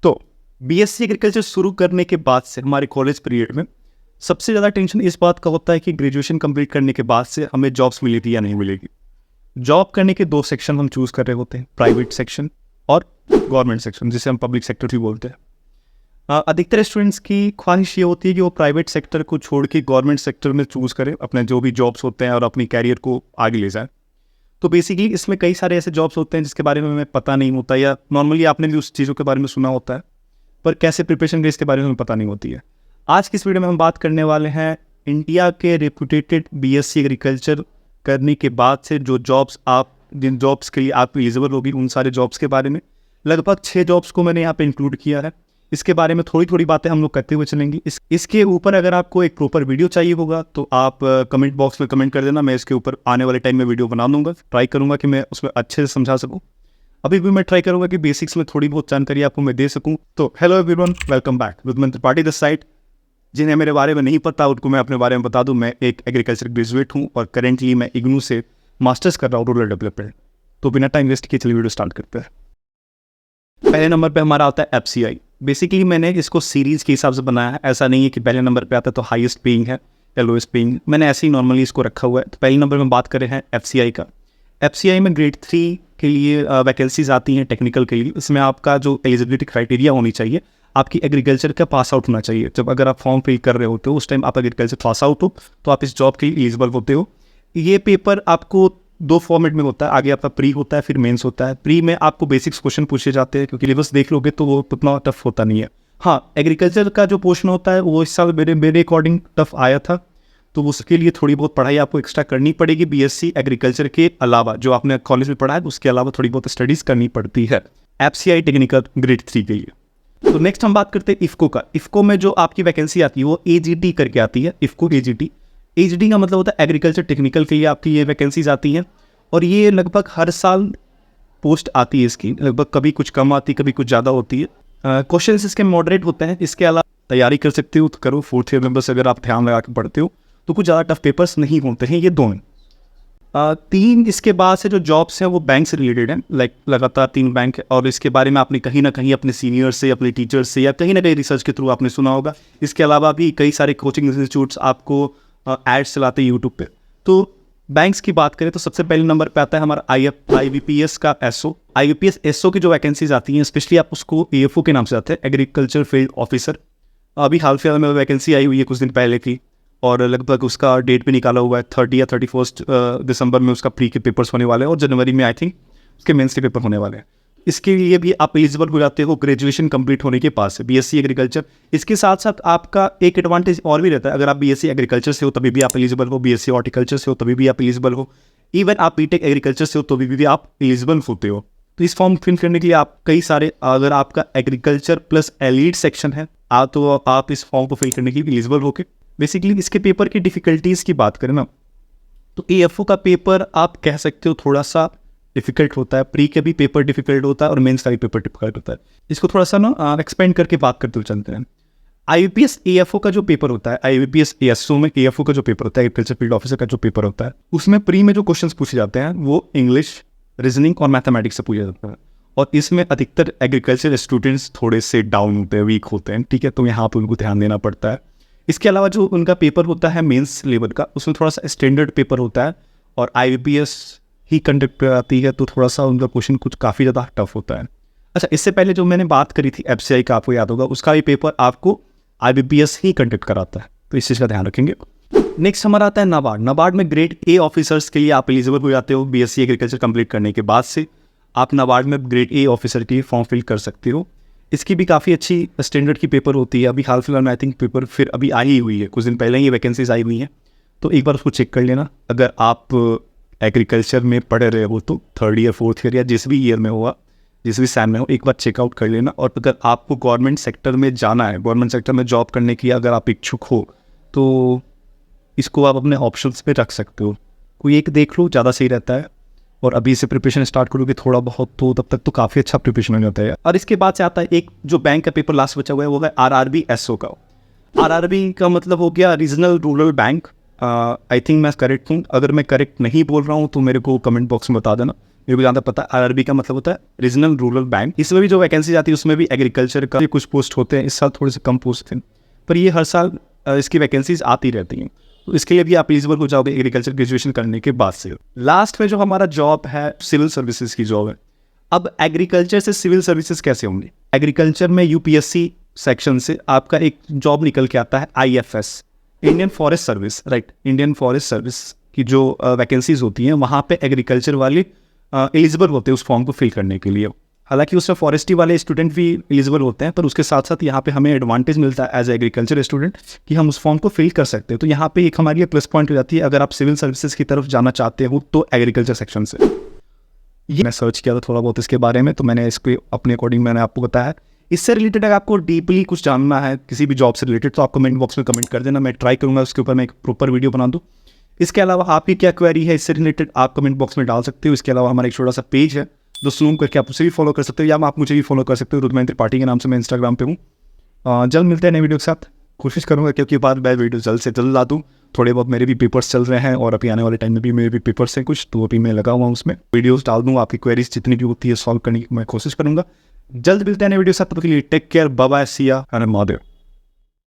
तो BSc agriculture शुरू करने के बाद से हमारे कॉलेज पीरियड में सबसे ज़्यादा टेंशन इस बात का होता है कि ग्रेजुएशन कंप्लीट करने के बाद से हमें जॉब्स मिलेगी या नहीं मिलेगी। जॉब करने के दो सेक्शन हम चूज़ कर रहे होते हैं, प्राइवेट सेक्शन और गवर्नमेंट सेक्शन, जिसे हम पब्लिक सेक्टर भी बोलते हैं। अधिकतर स्टूडेंट्स की ख्वाहिश ये होती है कि वो प्राइवेट सेक्टर को छोड़ के गवर्नमेंट सेक्टर में चूज़ करें अपने जो भी जॉब्स होते हैं और अपनी कैरियर को आगे ले जाएं। तो बेसिकली इसमें कई सारे ऐसे जॉब्स होते हैं जिसके बारे में हमें पता नहीं होता, या नॉर्मली आपने भी उस चीज़ों के बारे में सुना होता है, पर कैसे प्रिपरेशन करें इसके बारे में हमें पता नहीं होती है। आज की इस वीडियो में हम बात करने वाले हैं इंडिया के रेपुटेटेड बीएससी एग्रीकल्चर करने के बाद से जो जॉब्स जिन जॉब्स के लिए आप एलिजिबल होगी उन सारे जॉब्स के बारे में। लगभग 6 जॉब्स को मैंने यहाँ पे इंक्लूड किया है। इसके बारे में थोड़ी थोड़ी बातें हम लोग करते हुए चलेंगे। इसके ऊपर अगर आपको एक प्रॉपर वीडियो चाहिए होगा तो आप कमेंट बॉक्स में कमेंट कर देना, मैं इसके ऊपर आने वाले टाइम में वीडियो बना दूंगा। ट्राई करूंगा कि मैं उसमें अच्छे से समझा सकूं। अभी भी मैं ट्राई करूंगा कि बेसिक्स में थोड़ी बहुत जानकारी आपको मैं दे सकूं। तो hello everyone, welcome back. With Tripathi this side. जिन्हें मेरे बारे में नहीं पता उनको मैं अपने बारे में बता दूं। मैं एक एग्रीकल्चर ग्रेजुएट हूं और करेंटली मैं इग्नू से मास्टर्स कर रहा हूँ रूरल डेवलपमेंट। तो बिना टाइम वेस्ट किए चलिए वीडियो स्टार्ट करते हैं। पहले नंबर पे हमारा आता है एफसीआई। बेसिकली मैंने इसको सीरीज के हिसाब से बनाया है। ऐसा नहीं है कि पहले नंबर पे आता है तो हाईएस्ट पेइंग है या लोएस्ट पेइंग। मैंने ऐसे ही नॉर्मली इसको रखा हुआ है। तो पहले नंबर में बात करें हैं एफसीआई का। एफसीआई में ग्रेड 3 के लिए वैकेंसीज आती हैं टेक्निकल के लिए। इसमें आपका जो एलिजिबिलिटी क्राइटेरिया होनी चाहिए, आपकी एग्रीकल्चर का पास आउट होना चाहिए। जब अगर आप फॉर्म फिल कर रहे होते हो उस टाइम आप एग्रीकल्चर पास आउट हो तो आप इस जॉब के लिए एलिजिबल होते हो। ये पेपर आपको 2 फॉर्मेट में होता है। आगे आपका प्री होता है, फिर मेंस होता है। प्री में आपको बेसिक्स क्वेश्चन पूछे जाते हैं, क्योंकि सिलेबस देख लोगे तो वो उतना टफ होता नहीं है। हाँ, एग्रीकल्चर का जो पोर्शन होता है वो इस साल मेरे अकॉर्डिंग टफ आया था, तो उसके लिए थोड़ी बहुत पढ़ाई आपको एक्स्ट्रा करनी पड़ेगी। बीएससी एग्रीकल्चर के अलावा जो आपने कॉलेज में पढ़ा है उसके अलावा थोड़ी बहुत स्टडीज़ करनी पड़ती है एफसीआई टेक्निकल ग्रेड 3 के लिए। तो नेक्स्ट हम बात करते हैं इफ्को का। इफ्को में जो आपकी वैकेंसी आती है वो एजीटी करके आती है। इफ्को एजीटी का मतलब होता है एग्रीकल्चर टेक्निकल के लिए आपकी ये वैकेंसीज आती हैं। और ये लगभग हर साल पोस्ट आती है इसकी। लगभग कभी कुछ कम आती है, कभी कुछ ज़्यादा होती है। क्वेश्चंस इसके मॉडरेट होते हैं। इसके अलावा तैयारी कर सकते हो तो करो। 4th ईयर मेंबर से अगर आप ध्यान लगा के पढ़ते हो तो कुछ ज़्यादा टफ पेपर्स नहीं होते हैं ये दोनों। 3 इसके बाद से जो जॉब्स हैं वो बैंक से रिलेटेड हैं। लगातार 3 बैंक है और इसके बारे में आपने कहीं ना कहीं अपने सीनियर से, अपने टीचर से या कहीं ना कहीं रिसर्च के थ्रू आपने सुना होगा। इसके अलावा भी कई सारे कोचिंग इंस्टीट्यूट्स आपको एड्स चलाते हैं यूट्यूब पे। तो बैंक्स की बात करें तो सबसे पहले नंबर पे आता है हमारा आईबीपीएस का एसओ। आईबीपीएस एसओ की जो वैकेंसीज आती हैं, स्पेशली आप उसको एएफओ के नाम से आते हैं, एग्रीकल्चर फील्ड ऑफिसर। अभी हाल फिलहाल में वैकेंसी आई हुई है कुछ दिन पहले की, और लगभग उसका डेट भी निकाला हुआ है 30 या 31 दिसंबर में उसका प्री के पेपर्स होने वाले हैं, और जनवरी में आई थिंक उसके मेंस के पेपर होने वाले हैं। इसके लिए भी आप एलिजिबल हो जाते हो ग्रेजुएशन कंप्लीट होने के पास है, बीएससी एग्रीकल्चर। इसके साथ साथ आपका एक एडवांटेज और भी रहता है। अगर आप बीएससी एग्रीकल्चर से हो तभी भी आप एलिजिबल हो, बीएससी हॉर्टिकल्चर से हो तभी भी आप एलिजिबल हो, इवन आप बीटेक एग्रीकल्चर से हो तो भी आप एलिजिबल होते हो। तो इस फॉर्म फिल करने के लिए आप कई सारे, अगर आपका एग्रीकल्चर प्लस एलीड सेक्शन है तो आप इस फॉर्म को फिल करने के लिए एलिजिबल होके। बेसिकली इसके पेपर की डिफिकल्टीज की बात करें ना तो एएफओ का पेपर आप कह सकते हो थोड़ा सा डिफिकल्ट होता है। प्री का भी पेपर डिफिकल्ट होता है और मेंस का भी पेपर डिफिकल्ट होता है। इसको थोड़ा सा ना एक्सपेंड करके बात करते हुए चलते हैं। आईबीपीएस एएफओ का जो पेपर होता है, आईबीपीएस एएसओ में एएफओ का जो पेपर होता है, एग्रीकल्चर फील्ड ऑफिसर का जो पेपर होता है, उसमें प्री में जो क्वेश्चंस पूछे जाते हैं वो इंग्लिश, रीजनिंग और मैथमेटिक्स से पूछे जाते हैं। और इसमें अधिकतर एग्रीकल्चर स्टूडेंट्स थोड़े से डाउन होते हैं, वीक होते हैं, ठीक है, तो यहाँ पर उनको ध्यान देना पड़ता है। इसके अलावा जो उनका पेपर होता है मेंस लेवल का, उसमें थोड़ा सा स्टैंडर्ड पेपर होता है और आईबीपीएस ही कंडक्ट कराती है, तो थोड़ा सा उनका क्वेश्चन कुछ काफ़ी ज़्यादा टफ होता है। अच्छा, इससे पहले जो मैंने बात करी थी एफसीआई का, आपको याद होगा, उसका भी पेपर आपको आईबीपीएस ही कंडक्ट कराता है, तो इस चीज़ का ध्यान रखेंगे। नेक्स्ट हमारा आता है नाबार्ड। नाबार्ड में ग्रेड ए ऑफिसर्स के लिए आप एलिजिबल हो जाते हो। बीएससी एग्रीकल्चर कंप्लीट करने के बाद से आप नाबार्ड में ग्रेड ए ऑफिसर की फॉर्म फिल कर सकते हो। इसकी भी काफ़ी अच्छी स्टैंडर्ड की पेपर होती है। अभी हाल फिलहाल में आई थिंक पेपर फिर अभी आई ही हुई है, कुछ दिन पहले ही वैकेंसीज आई हुई हैं, तो एक बार उसको चेक कर लेना। अगर आप एग्रीकल्चर में पढ़ रहे हो तो 3rd ईयर 4th ईयर या जिस भी ईयर में हुआ, जिस भी सैम में हो, एक बार चेकआउट कर लेना। और अगर आपको गवर्नमेंट सेक्टर में जाना है, गवर्नमेंट सेक्टर में जॉब करने की अगर आप इच्छुक हो तो इसको आप अपने ऑप्शंस पे रख सकते हो। कोई एक देख लो, ज़्यादा सही रहता है। और अभी से प्रिपरेशन स्टार्ट करोगे थोड़ा बहुत तो तब तक तो काफ़ी अच्छा प्रिपरेशन हो जाता है। और इसके बाद से आता है एक जो बैंक का पेपर लास्ट बचा हुआ है, वो है आरआरबी एसओ का। आरआरबी का मतलब हो गया regional rural bank. I think मैं करेक्ट हूँ। अगर मैं करेक्ट नहीं बोल रहा हूँ तो मेरे को कमेंट बॉक्स में बता देना। मेरे को जहाँ तक पता है आरआरबी का मतलब होता है रीजनल रूरल बैंक। इसमें भी जो वैकेंसी आती है उसमें भी एग्रीकल्चर का कुछ पोस्ट होते हैं। इस साल थोड़े से कम पोस्ट थे, पर ये हर साल इसकी वैकेंसीज आती रहती हैं, तो इसके लिए भी आप एलिजिबल हो जाओगे एग्रीकल्चर ग्रेजुएशन करने के बाद से। लास्ट में जो हमारा जॉब है सिविल सर्विसेज की जॉब है। अब एग्रीकल्चर से सिविल सर्विसेज कैसे होंगी? एग्रीकल्चर में यूपीएससी सेक्शन से आपका एक जॉब निकल के आता है IFS, Indian forest service, right. Indian forest service की जो वैकेंसीज होती हैं वहाँ पे एग्रीकल्चर वाले एलिजिबल होते हैं उस फॉर्म को फिल करने के लिए। हालांकि उसमें फॉरेस्ट्री वाले स्टूडेंट भी एलिजिबल होते हैं, पर उसके साथ साथ यहाँ पे हमें एडवांटेज मिलता है एज एग्रीकल्चर स्टूडेंट कि हम उस फॉर्म को फिल कर सकते हैं। तो यहाँ पे एक हमारी ये प्लस पॉइंट हो जाती है अगर आप सिविल सर्विसेज की तरफ जाना चाहते हो तो एग्रीकल्चर सेक्शन से। ये मैं सर्च किया था थोड़ा बहुत इसके बारे में, तो मैंने इसके अपने अकॉर्डिंग मैंने आपको बताया। इससे रिलेटेड अगर आपको डीपली कुछ जानना है किसी भी जॉब से रिलेटेड तो आप कमेंट बॉक्स में कमेंट कर देना, मैं ट्राई करूँगा उसके ऊपर मैं एक प्रॉपर वीडियो बना दूँ। इसके अलावा आपकी क्या क्वेरी है इससे रिलेटेड आप कमेंट बॉक्स में डाल सकते हो। इसके अलावा हमारा एक छोटा सा पेज है दोस्तों करके आप उसे भी फॉलो कर सकते हो, या आप मुझे भी फॉलो कर सकते हो रुद्रमहेंद्र त्रिपाठी के नाम से, मैं इंस्टाग्राम पे हूँ। जल्द मिलते हैं नए वीडियो के साथ। कोशिश करूँगा क्योंकि बाद मैं वीडियो जल्द से जल्द ला दूँ। थोड़े बहुत मेरे भी पेपर्स चल रहे हैं और अभी आने वाले टाइम में भी मेरे भी पेपर्स हैं कुछ, तो अभी मैं लगा हुआ हूँ उसमें वीडियोस डाल दूँ। आपकी क्वेरीज जितनी भी होती है सॉल्व करने की मैं कोशिश करूँगा। जल्द मिलते हैं नए वीडियो के साथ, तब तक के लिए टेक केयर, बाय बाय, सी या, हर महादेव।